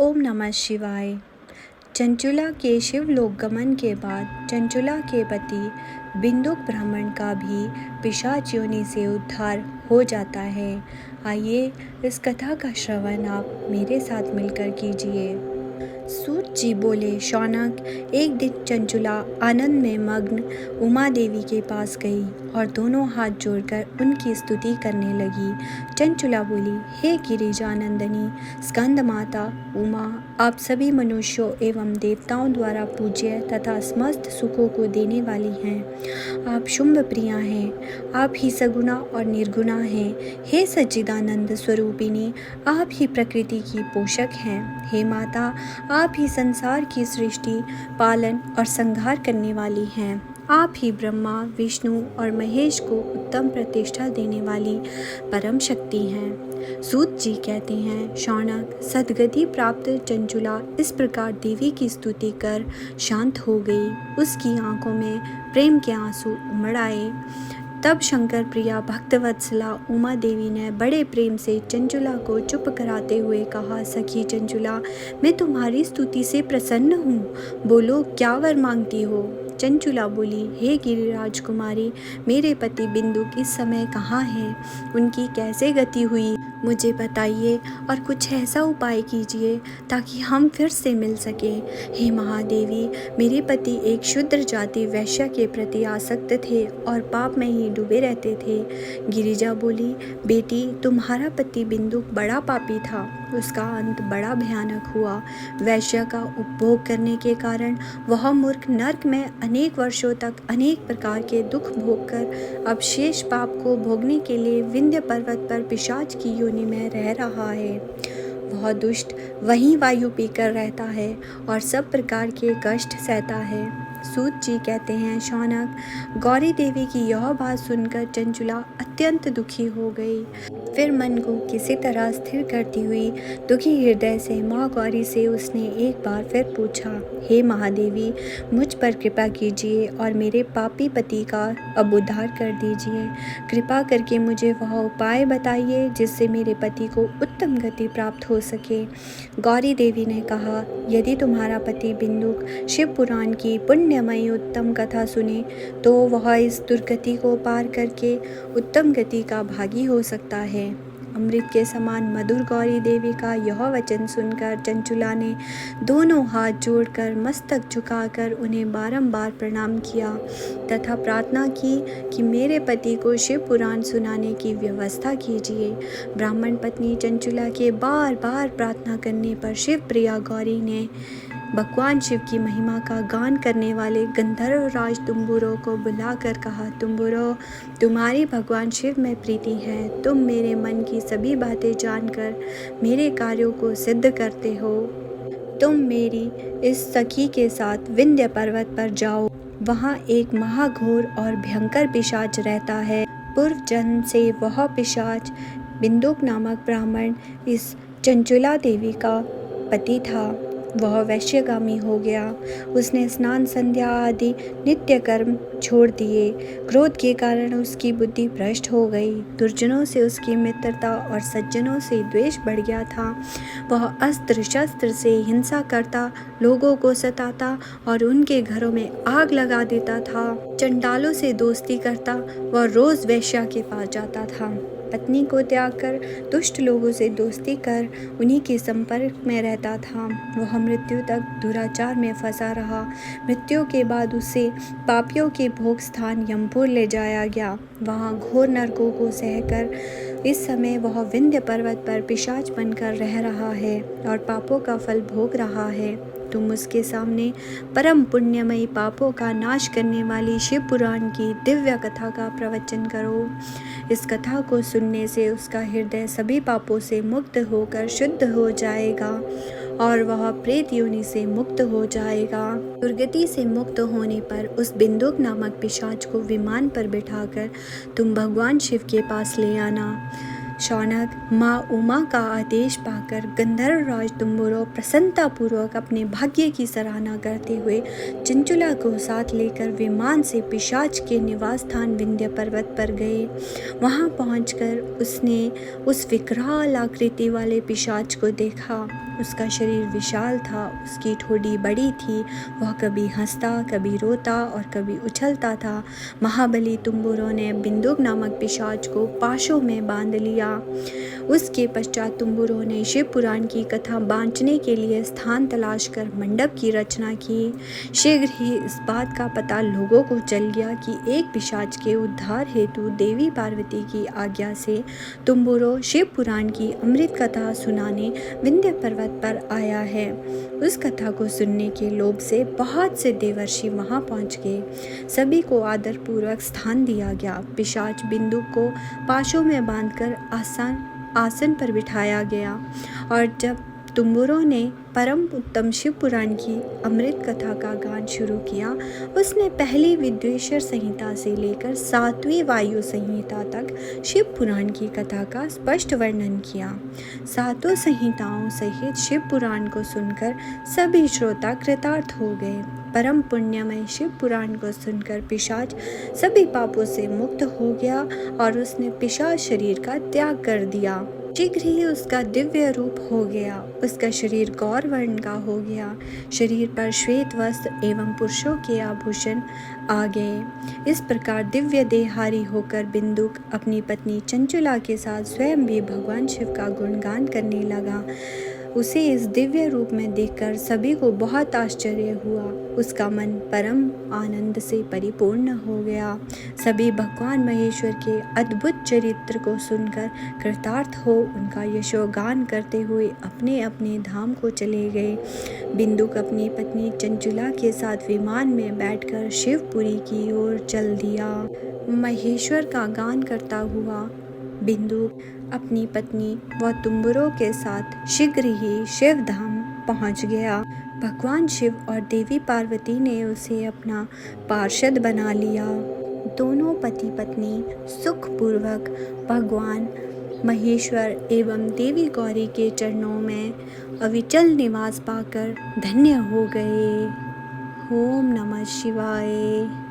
ओम नमः शिवाय। चंचुला के शिवलोक गमन के बाद चंचुला के पति बिंदुक ब्राह्मण का भी पिशाच योनि से उद्धार हो जाता है। आइए इस कथा का श्रवण आप मेरे साथ मिलकर कीजिए। सूत जी बोले, शौनक, एक दिन चंचुला आनंद में मग्न उमा देवी के पास गई और दोनों हाथ जोड़कर उनकी स्तुति करने लगी। चंचुला बोली, हे गिरिजानंदिनी स्कंद माता उमा, आप सभी मनुष्यों एवं देवताओं द्वारा पूज्य तथा समस्त सुखों को देने वाली हैं। आप शुंभ प्रिया हैं, आप ही सगुणा और निर्गुणा हैं। हे सच्चिदानंद स्वरूपिणी, आप ही प्रकृति की पोषक हैं। हे माता, आप ही संसार की सृष्टि, पालन और संहार करने वाली हैं। आप ही ब्रह्मा, विष्णु और महेश को उत्तम प्रतिष्ठा देने वाली परम शक्ति हैं। सूत जी कहते हैं, शौनक, सद्गति प्राप्त चंचुला इस प्रकार देवी की स्तुति कर शांत हो गई। उसकी आंखों में प्रेम के आंसू उमड़ आए। तब शंकर प्रिया भक्तवत्सला उमा देवी ने बड़े प्रेम से चंचुला को चुप कराते हुए कहा, सखी चंचुला, मैं तुम्हारी स्तुति से प्रसन्न हूँ, बोलो क्या वर मांगती हो। चंचुला बोली, हे गिरिराज कुमारी, मेरे पति बिंदु इस समय कहाँ हैं, उनकी कैसे गति हुई, मुझे बताइए और कुछ ऐसा उपाय कीजिए ताकि हम फिर से मिल सकें। हे महादेवी, मेरे पति एक क्षुद्र जाति वैश्य के प्रति आसक्त थे और पाप में ही डूबे रहते थे। गिरिजा बोली, बेटी, तुम्हारा पति बिंदु बड़ा पापी था, उसका अंत बड़ा भयानक हुआ। वैश्य का उपभोग करने के कारण वह मूर्ख नरक में अनेक वर्षों तक अनेक प्रकार के दुख भोगकर अब शेष पाप को भोगने के लिए विंध्य पर्वत पर पिशाच की योनि में रह रहा है। वह दुष्ट वहीं वायु पीकर रहता है और सब प्रकार के कष्ट सहता है। सूत जी कहते हैं, शौनक, गौरी देवी की यह बात सुनकर चंचुला अत्यंत दुखी हो गई। फिर मन को किसी तरह स्थिर करती हुई दुखी हृदय से माँ गौरी से उसने एक बार फिर पूछा, हे महादेवी, मुझ पर कृपा कीजिए और मेरे पापी पति का अब उद्धार कर दीजिए। कृपा करके मुझे वह उपाय बताइए जिससे मेरे पति को उत्तम गति प्राप्त हो सके। गौरी देवी ने कहा, यदि तुम्हारा पति बिंदुक शिव पुराण की पुण्यमयी उत्तम कथा सुने तो वह इस दुर्गति को पार करके उत्तम गति का भागी हो सकता है। अमृत के समान मधुर गौरी देवी का यह वचन सुनकर चंचुला ने दोनों हाथ जोड़कर मस्तक झुकाकर उन्हें बारंबार प्रणाम किया तथा प्रार्थना की कि मेरे पति को शिव पुराण सुनाने की व्यवस्था कीजिए। ब्राह्मण पत्नी चंचुला के बार बार प्रार्थना करने पर शिव प्रिया गौरी ने भगवान शिव की महिमा का गान करने वाले गंधर्व राज तुम्बुरों को बुलाकर कहा, तुम्बुरो, तुम्हारी भगवान शिव में प्रीति है, तुम मेरे मन की सभी बातें जानकर मेरे कार्यों को सिद्ध करते हो। तुम मेरी इस सखी के साथ विंध्य पर्वत पर जाओ, वहाँ एक महाघोर और भयंकर पिशाच रहता है। पूर्व जन्म से वह पिशाच बिंदुक नामक ब्राह्मण इस चंचुला देवी का पति था। वह वैश्यगामी हो गया। उसने स्नान संध्या आदि नित्य कर्म छोड़ दिए। क्रोध के कारण उसकी बुद्धि भ्रष्ट हो गई। दुर्जनों से उसकी मित्रता और सज्जनों से द्वेष बढ़ गया था। वह अस्त्र शस्त्र से हिंसा करता, लोगों को सताता और उनके घरों में आग लगा देता था। चंडालों से दोस्ती करता, वह रोज वैश्या के पास जाता था। पत्नी को त्याग कर दुष्ट लोगों से दोस्ती कर उन्हीं के संपर्क में रहता था। वह मृत्यु तक दुराचार में फंसा रहा। मृत्यु के बाद उसे पापियों के भोग स्थान यमपुर ले जाया गया। वहाँ घोर नरकों को सहकर इस समय वह विंध्य पर्वत पर पिशाच बनकर रह रहा है और पापों का फल भोग रहा है। तुम उसके सामने परम पुण्यमयी पापों का नाश करने वाली शिव पुराण की दिव्य कथा का प्रवचन करो। इस कथा को सुनने से उसका हृदय सभी पापों से मुक्त होकर शुद्ध हो जाएगा और वह प्रेत योनि से मुक्त हो जाएगा। दुर्गति से मुक्त होने पर उस बिंदुक नामक पिशाच को विमान पर बिठाकर तुम भगवान शिव के पास ले आना। शौनक, माँ उमा का आदेश पाकर गंधर्व राज तुम्बुरो प्रसन्नतापूर्वक अपने भाग्य की सराहना करते हुए चंचुला को साथ लेकर विमान से पिशाच के निवास स्थान विंध्य पर्वत पर गए। वहां पहुंचकर उसने उस विकराल आकृति वाले पिशाच को देखा। उसका शरीर विशाल था, उसकी ठोड़ी बड़ी थी। वह कभी हंसता, कभी रोता और कभी उछलता था। महाबली तुम्बुरो ने बिंदुक नामक पिशाच को पाशों में बांध लिया। उसके पश्चात तुम्बुरो ने शिव पुराण की कथा बांटने के लिए स्थान तलाश कर मंडप की रचना की। शीघ्र ही इस बात का पता लोगों को चल गया कि एक पिशाच के उद्धार हेतु देवी पार्वती की आज्ञा से तुम्बुरो शिव पुराण की अमृत कथा सुनाने विंध्य पर्वत पर आया है। उस कथा को सुनने के लोभ से बहुत से देवर्षि वहां पहुंच गए। सभी को आदरपूर्वक स्थान दिया गया। पिशाच बिंदु को पाशों में बांधकर आसन पर बिठाया गया और जब तुम्बुरो ने परम उत्तम शिव पुराण की अमृत कथा का गान शुरू किया, उसने पहली विद्वेश्वर संहिता से लेकर 7वीं वायु संहिता तक शिव पुराण की कथा का स्पष्ट वर्णन किया। 7 संहिताओं सहित शिव पुराण को सुनकर सभी श्रोता कृतार्थ हो गए। परम पुण्यमय शिव पुराण को सुनकर पिशाच सभी पापों से मुक्त हो गया और उसने पिशाच शरीर का त्याग कर दिया। शीघ्र ही उसका दिव्य रूप हो गया। उसका शरीर गौर वर्ण का हो गया। शरीर पर श्वेत वस्त्र एवं पुरुषों के आभूषण आ गए। इस प्रकार दिव्य देहारी होकर बिंदुक अपनी पत्नी चंचुला के साथ स्वयं भी भगवान शिव का गुणगान करने लगा। उसे इस दिव्य रूप में देखकर सभी को बहुत आश्चर्य हुआ। उसका मन परम आनंद से परिपूर्ण हो गया। सभी भगवान महेश्वर के अद्भुत चरित्र को सुनकर कृतार्थ हो उनका यशोगान करते हुए अपने अपने धाम को चले गए। बिंदुक अपनी पत्नी चंचुला के साथ विमान में बैठकर शिवपुरी की ओर चल दिया। महेश्वर का गान करता हुआ बिंदुक अपनी पत्नी व तुम्बुरो के साथ शीघ्र ही शिवधाम पहुंच गया। भगवान शिव और देवी पार्वती ने उसे अपना पार्षद बना लिया। दोनों पति पत्नी सुखपूर्वक भगवान महेश्वर एवं देवी गौरी के चरणों में अविचल निवास पाकर धन्य हो गए। ओम नमः शिवाय।